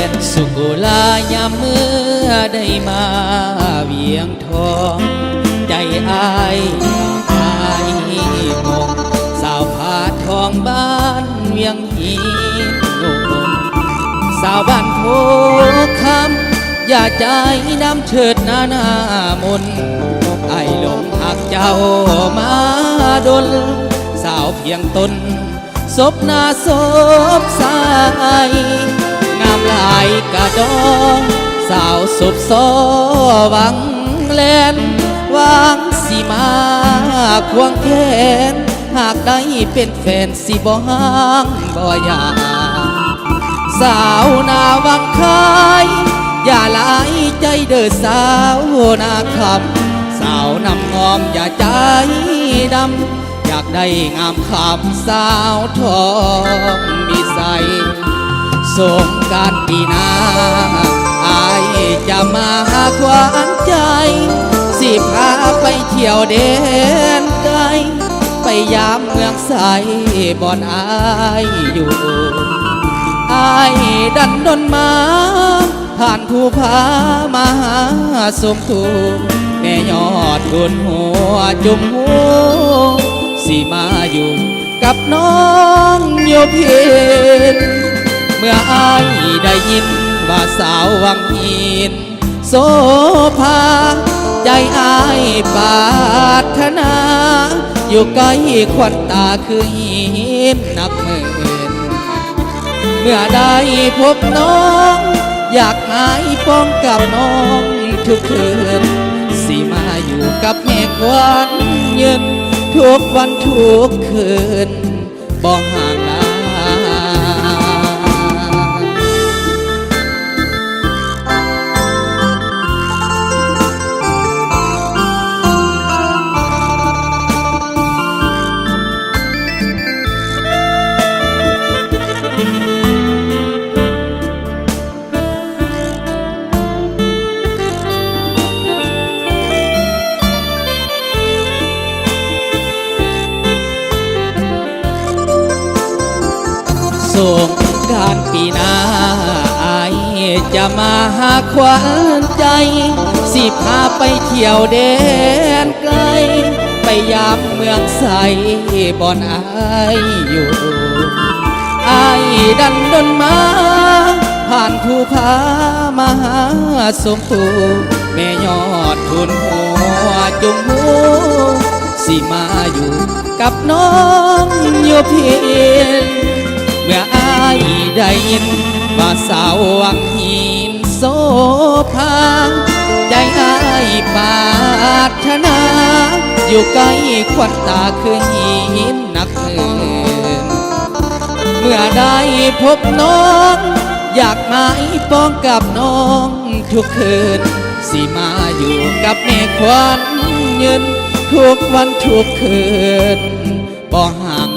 นสุขลายามเมื่อได้มาเวียงทองใจอายอายมองสาวผาทองบ้านเวียงหินโง่สาวบ้านโพคำอย่าใจน้ำเชิดหน้ามนไอ้ลงหักเจ้ามาดนสาวเพียงตนศพหน้าศพสายงามลายกระดองสาวศพซอวังแลนวางสีมาควงแขนหากได้เป็นแฟนสิบ่ห่างบ่อยากสาวนาวังคายอย่าลายใจเด้อสาวนาคำสาวนำงอมอย่าใจดำอยากได้งามคำสาวทองมีใสสงกรานต์ปีหน้าอายจะมาหาขวัญใจสิพาไปเที่ยวเด่นไกลไปยามเมืองใสบ่อนอายอยู่อายดันดนมาผ่านภูผามาหาสมทูแม่ยอดทุนหัวจุ่มหูสิมาอยู่กับน้องโยเพียนเมื่ออายได้ยินว่าสาววังหินโสภาใจอายปรารถนาอยู่ใกล้ควันตาคือหินนับหมื่นเมื่อได้พบน้องอยากหายป้องกับน้องทุกคืนสิมาอยู่กับแม่ควันยืนทุกวันทุกคืนบ่ห่างลาสงกรานต์ปีหน้าอายจะมาหาขวัญใจสิพาไปเที่ยวแดนไกลไปยามเมืองใสบ่อนอายอยู่อายดันดนมาผ่านภูผามาหาสมตูแม่ยอดทุนหัวจุ่มหูสิมาอยู่กับน้องโยเพียนเมื่ออายได้ยินว่าสาววังหินโสภาใจอายปรารถนาอยู่ใกล้ควันตาคือหินนักเงินเมื่อได้พบน้องอยากหมายป้องกับน้องทุกคืนสิมาอยู่กับแม่ควันยืนทุกวันทุกคืนบ่ห่าง